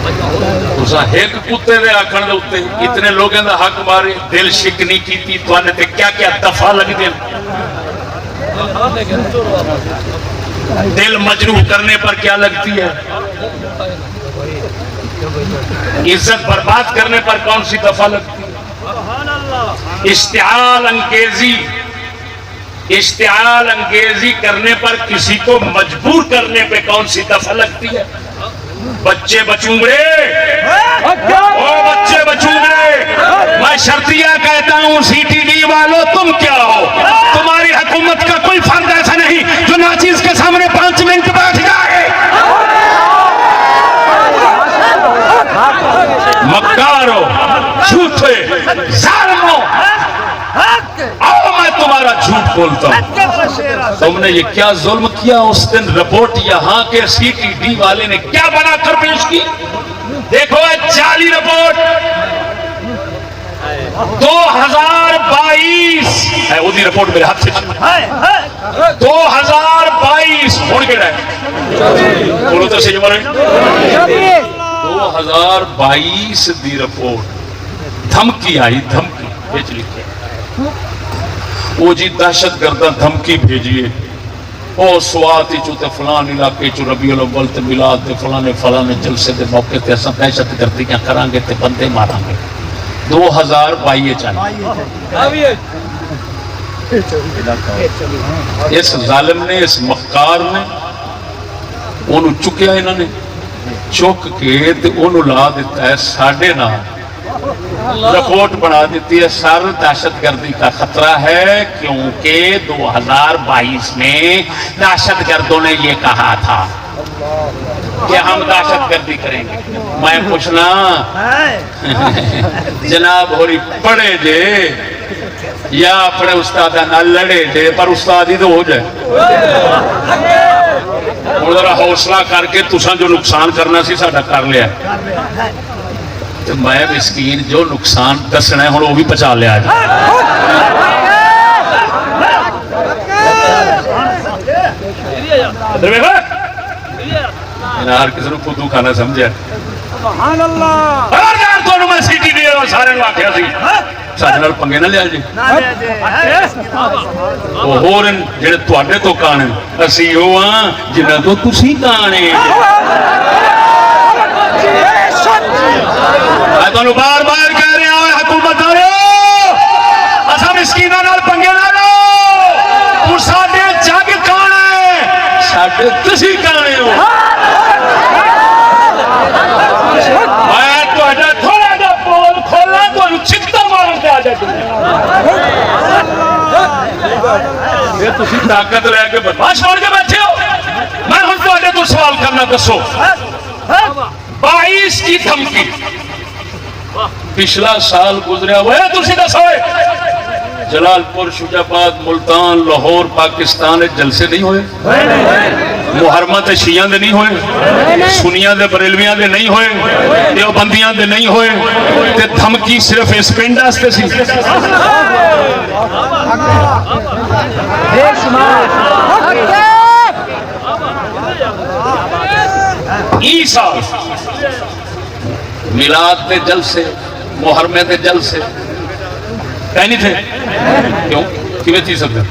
تساں ایک کتے دے آکھن دے اوتے اتنے لوگوں دا حق مارے دل شک نہیں کیتی توانے تے کیا کیا دفعہ لگ دے دل مجروح کرنے پر کیا لگتی ہے عزت برباد کرنے پر کون سی دفعہ لگتی ہے اشتعال انگیزی کرنے پر کسی کو مجبور کرنے پہ کون سی دفعہ لگتی ہے بچے بچونگڑے او بچے بچونگڑے میں شرطیہ کہتا ہوں سی ٹی وی والو تم کیا ہو تمہاری حکومت کا کوئی فرد ایسا نہیں جو ناچیز کے سامنے 5 منٹ بیٹھ جائے مکارو جھوٹے ظالمو آؤ میں تمہارا جھوٹ بولتا ہوں تم نے یہ کیا ظلم کیا اس دن رپورٹ یہاں کے سی ٹی ڈی والے نے کیا بنا کر پیش کی دیکھو جعلی رپورٹ 2022 ہے وہ دی رپورٹ میرے ہاتھ سے 2022 ہونے کے رہے بولو تو صحیح مرے 2022 دی رپورٹ دھمکی آئی دھمکی بھیج لکھے وہ جی دہشت گردہ دھمکی بھیجیے او سواتی چوتے فلان علاقے چو ربیع الاول تے میلاد تے فلانے جلسے دے موقع تے اساں دہشت گردیاں کران گے تے بندے ماران گے 2022 چاہیے اس ظالم نے اس مکار نے انہوں چکیا انہوں نے چک کے تے انہوں لا دیتا ہے ساڑھے نہ رپورٹ بنا دیتی ہے سر دہشت گردی کا خطرہ ہے کیونکہ 2022 میں دہشت گردوں نے یہ کہا تھا کہ ہم دہشت گردی کریں گے میں پوچھنا جناب ہوری پڑھے جے یا اپنے استاد نہ لڑے جے پر استاد ہی تو ہو جائے اور ذرا حوصلہ کر کے تساں جو نقصان کرنا سی ساڈا کر لیا تو میں مسکین جو نقصان دسنا ہے ہن وہ بھی پہنچا لیا ہر کسی نے خود کھانا سمجھا سبحان اللہ اور میں سی ٹی وی سارے آخیا سی سارے پنگے نہ لیا جی وہ جڑے تواڈے تو کانے اسی وہ ہاں جنہاں تو تسی کانے میں تمہیں بار بار کہہ رہا ہوں حکومت مسکینوں نال پنگے نہ لو تو ساڈے جگ کانے ساڈے تسی کانے ہو میں تہاڈا تھوڑا جا بول کھولا تانوں چھکتا مارن تے آ جائے یہ تسی طاقت لے کے بدماش چھوڑ کے بیٹھے ہو میں ہن تہاڈے تو سوال کرنا دسو 22 کی دھمکی پچھلا سال گزریا ہوا ہے تسی دسو جلال پور شجاباد ملتان لاہور پاکستان جلسے نہیں ہوئے محرمہ تے شیعہ دے نہیں ہوئے سنیاں دے بریلویاں دے نہیں ہوئے دیوبندیاں دے نہیں ہوئے تے دھمکی صرف اس پنڈ واسطے سی عیسیٰ میلاد تے جلسے محرمے تے جلسے کہیں نہیں تھے کیوں کیویں تھی سکتے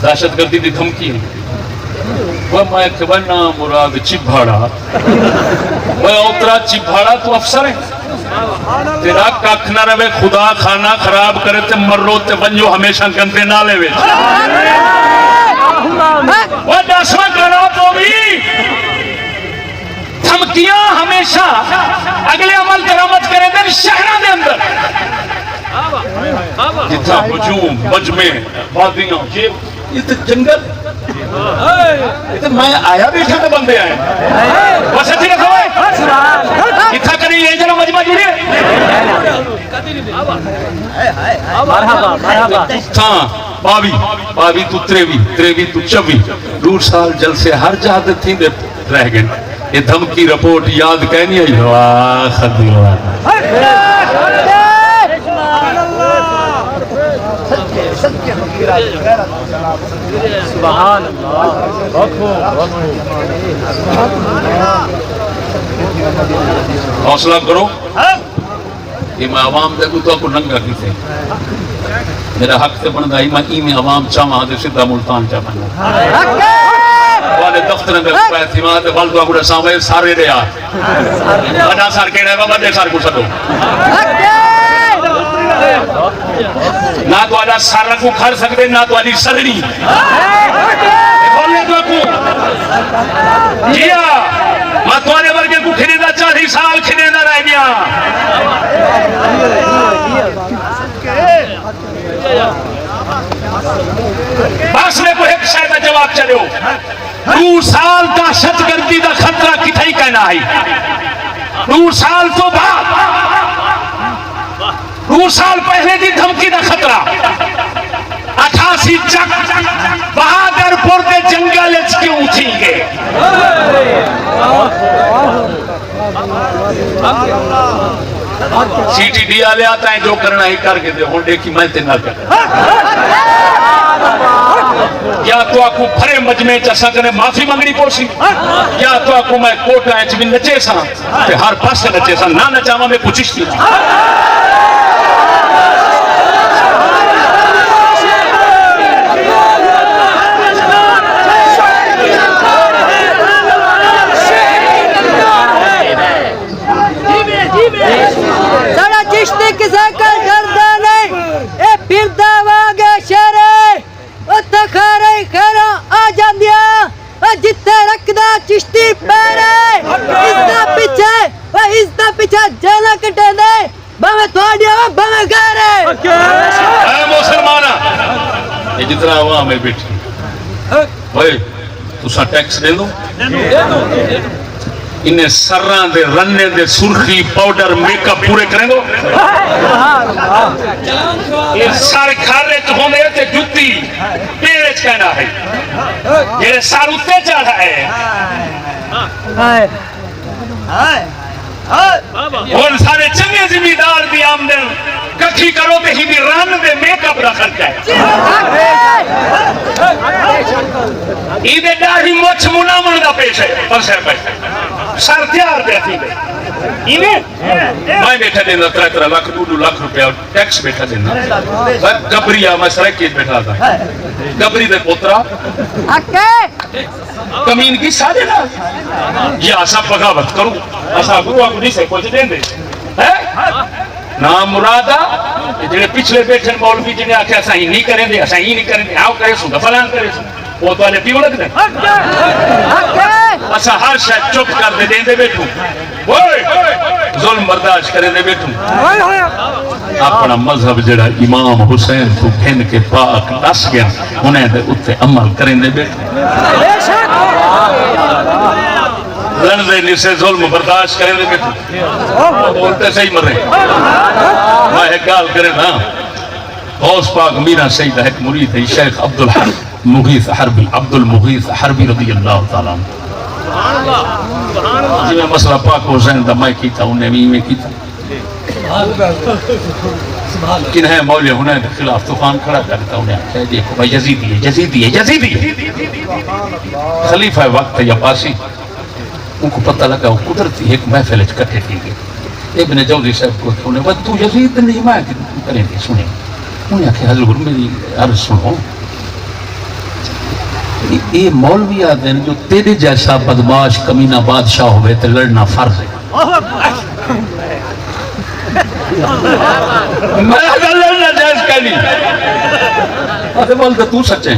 دہشت گردی دی دھمکی وہ میں کہ نا مراد چبھاڑا وہ اترا چبھاڑا تو افسر ہے تیرا ککھ نہ رہے خدا کھانا خراب کرے تے مرو تے ونجو ہمیشہ گندے نالے وچ وہ دسواں کرو تو بھی دھمکیاں ہمیشہ اگلے عمل درآمد کرے دے شہراں دے اندر جتنا ہجوم مجمع وادیاں یہ تو جنگل میں آیا بھی اتنے بندے آئے بس اتنی رکھو اتنا کری یہ جنہ مجمع جڑے ہاں باوی باوی تو تریوی تو 24 سال جلسے ہر جہاں تھی رہ گئے یہ دھمکی رپورٹ یاد کہنی ہے واہ خدی سبحان اللہ حوصلہ کرو یہ میں عوام دے کو ننگا کی تھے میرا حق تے بندہ ہی میں عوام چاہاں دے سدھا ملتان چاہ بندہ والے دفتر اندر پیسی ماں تے والدہ کو سامنے سارے رہے آج بڑا سار کے رہے بڑے سار کو سدو نہ تو آجا سارا کو کھار سکتے نہ تو آجی سرڑی بولنے تو کو جیا میں تو آنے ورگے کو کھنے دا 40 سال کھنے دا رہ گیا باس نے کو ایک شاید جواب چلے ہو 2 سال کا شت گردی دا خطرہ کتھائی کہنا ہے 2 سال تو بعد 2 سال پہلے دی دھمکی دا خطرہ 88 چک بہادر پور دے جنگل اچ کیوں تھی گے سی ٹی ڈی آلے آتا ہے جو کرنا ہی کر کے دے ہونڈے کی میں تے نہ کر یا تو آپ کو پھرے مجمع چاہ کنے معافی منگنی پوسی یا تو آپ کو میں کوٹا ہے چھ بھی نچے ساں تے ہر پاس سے نچے ساں نہ نچاما میں پوچھش تھی سڑا چشتی کسے کا ڈردہ نہیں اے پھر داواگے شہرے اتخارے خیرہ آ جان دیا جتے رکھدا چشتی پیرے اس دا پیچھے جیلہ کٹے دے بہمیں تھوڑیا بہمیں گھرے اے مسلمانہ یہ جتنا عوام ہے بیٹھی بھائی تو سا ٹیکس دے دو انہیں سران دے رننے دے سرخی پاؤڈر میک اپ پورے کریں دو یہ سار کھارے تو ہونے تے جتی پیرچ کہنا ہے یہ سار اتے چاہا ہے اور سارے چنگے زمیدار بھی آمدن ککھی کرو تے ہی بھی رن دے میک اپ رکھر جائے ایدے ڈاہی موچ منامن دا پیش ہے پر سر پیش سر تیار بیٹھی دے میں بیٹھا دینا 3 لاکھ 2 لاکھ روپیہ ٹیکس بیٹھا دینا گبری آمہ سرکیت بیٹھا تھا گبری دے پوترا کمین کی سادے نا یہ آسا بغاوت کروں آسا گروہ کو نہیں سے کچھ دیں دے نام مرادہ جنہیں پچھلے بیٹھن مولوی جنہیں آکھے ایسا ہی نہیں کریں دے ایسا ہی نہیں کریں دے آؤ کرے سوں فلان کرے سوں وہ تو آلے پیو لگ دیں ایسا ہر شاید چپ کر دے دیں دے بیٹھوں ظلم برداشت کریں دے بیٹھوں اپنا مذہب جڑا امام حسین تو پھن کے پاک نس گیا انہیں دے اتے عمل کریں دے بیٹھوں لنزے نسے ظلم برداشت کریں دے بیٹھوں بولتے صحیح مر رہے میں ایک گال کریں نا غوث پاک میرا سیدہ ایک مرید ہے شیخ عبدالمغیث حربی رضی اللہ تعالیٰ جی میں مسئلہ پاک حسین دا میں کیتا انہیں میں کیتا کنہیں مولیہ ہنہیں کے خلاف طوفان کھڑا کرتا انہیں کہہ دیکھو بھائی یزیدی ہے خلیفہ وقت ہے یا پاسی ان کو پتہ لگا وہ قدرتی ایک محفل اکٹھے تھی گئے ابن جوزی صاحب کو انہیں بس تو یزید نہیں میں کریں گے سنیں انہیں کہ حضور میری عرض سنو یہ مولوی آدھیں جو تیرے جیسا بدماش کمینہ بادشاہ ہوئے تو لڑنا فرض ہے میں اگر لڑنا جائز کہہ لی آدھے بولتا تو سچے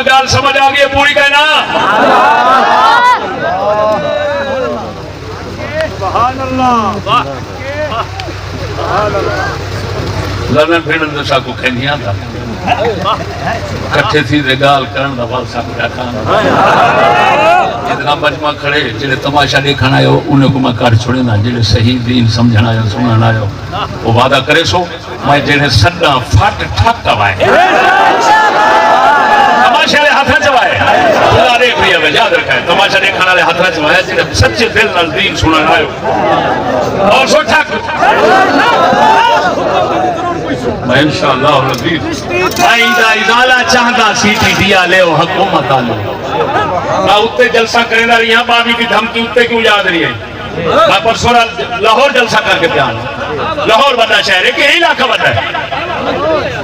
گال سمجھ آگئی ہے پوری کہنا سبحان اللہ لڑن پھیڑن دے ساکو کھینی آتا کٹھے تھی دے گال کرن دا بال ساکو ڈاکان اتنا مجمع کھڑے جڑے تماشا دیکھنا آئے ہو انہیں کو میں کر چھوڑے نا، جڑے صحیح دین سمجھنا آئے سننا آئے ہو وہ وعدہ کرے سو میں جڑے سڈا فٹ ٹھک کوائے تماشا لے ہاتھ چوائے خدا دیکھ رہی ہے یاد رکھا ہے تماشا دیکھنا لے ہاتھ چوائے جڑے سچے دل نال دین سننا آئے ہو اور سو ٹھک میں انشاءاللہ العزیز آئیدہ ازالہ چاہدہ سیٹی دیا لے و حکومت آلو میں اتے جلسہ کرنے رہی ہاں بابی کی دھمکی اتے کیوں یاد رہی ہے میں پرسورہ لاہور جلسہ کر کے پیان لاہور بڑا شہر ہے کہ یہی علاقہ بڑا ہے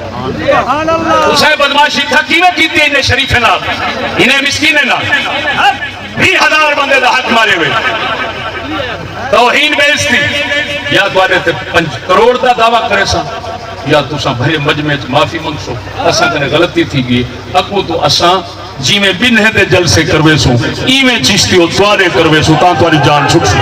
اسے بدماشی تھا کیویں کیتی ہے انہیں شریف نام انہیں مسکین نام 20,000 بندے دا حق مارے ہوئے توہین بیزتی یا تو آنے تے 5 کروڑ دا دعویٰ کرے سا یا تو ساں بھرے مجمع معافی منگسو اساں کنے غلطی تھی گئی اکو تو اساں جی میں بن ہے دے جل سے کروے سو ای میں چیشتی ہو توارے کروے سو تاں تواری جان چھک سو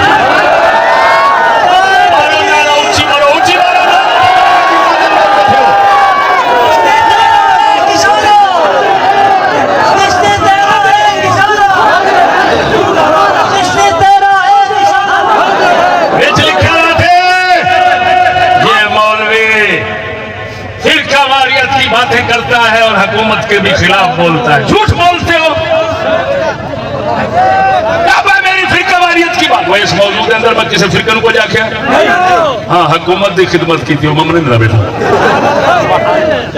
باتیں کرتا ہے اور حکومت کے بھی خلاف بولتا ہے جھوٹ بولتے ہو اب ہے میری فرقہ واریت کی بات وہ اس موضوع کے اندر میں کسی فرقہ کو جا کے ہاں حکومت دی خدمت کی تھی وہ ممنن رہا بیٹا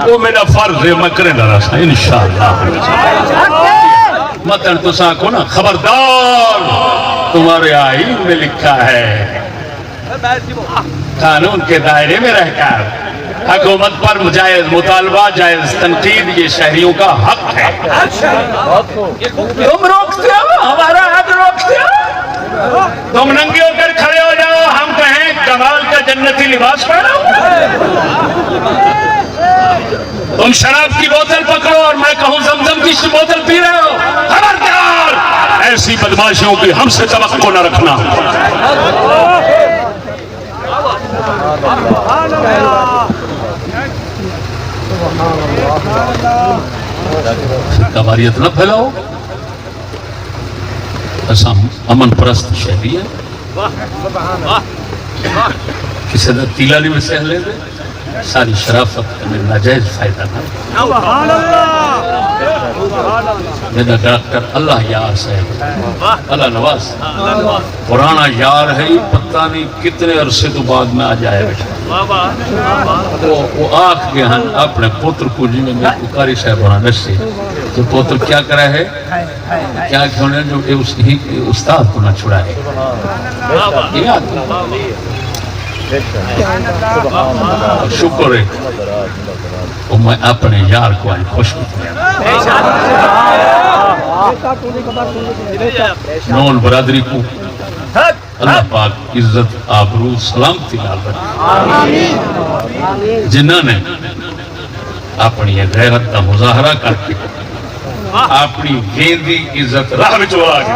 وہ میرا فرض ہے میں کریں گا راستہ انشاءاللہ مطلب تو ساں کو نا خبردار تمہارے آئین میں لکھا ہے قانون کے دائرے میں رہ کر حکومت پر جائز مطالبہ جائز تنقید یہ شہریوں کا حق ہے تم روکتے ہو ہمارا حق روکتے ہو تم ننگے ہو کر کھڑے ہو جاؤ ہم کہیں کمال کا جنتی لباس پہنو تم شراب کی بوتل پکڑو اور میں کہوں زمزم کی بوتل پی رہے ہو خبردار ایسی بدماشیوں کی ہم سے توقع نہ رکھنا کباریت نہ پھیلاؤ ایسا امن پرست شہری ہے کسی دا تیلا نہیں میں سہل لے دے ساری شرافت میں ناجائز فائدہ نہ میرا ڈاکٹر اللہ یار صاحب اللہ نواز پرانا یار ہے پتہ نہیں کتنے عرصے تو بعد میں آ جائے بیٹا وہ آنکھ کے ہن اپنے پوتر کو جی میں کاری صاحب بنا نشے تو پوتر کیا کرا ہے کیا کیوں نے جو کہ استاد کو نہ چھڑا ہے شکر ہے وہ میں اپنے یار کو آئی خوش کیا نون برادری کو اللہ پاک عزت آبرو سلامتی نال رکھے جنہوں نے اپنی غیرت کا مظاہرہ کر کے اپنی گیندی عزت راہ میں چوڑا کے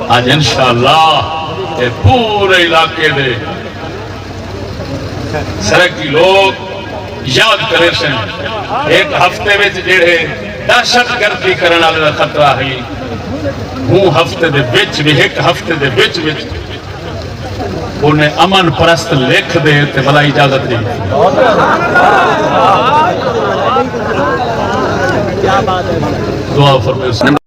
آج انشاءاللہ پورے علاقے دے سرکی لوگ یاد کرے سن ایک ہفتے میں جڑے دہشت گردی کرنے والے خطرہ ہے ہوں ہفتے دے بچ بھی ایک ہفتے دے بچ انہیں امن پرست لکھ دے تے بلا اجازت دے دعا فرمائے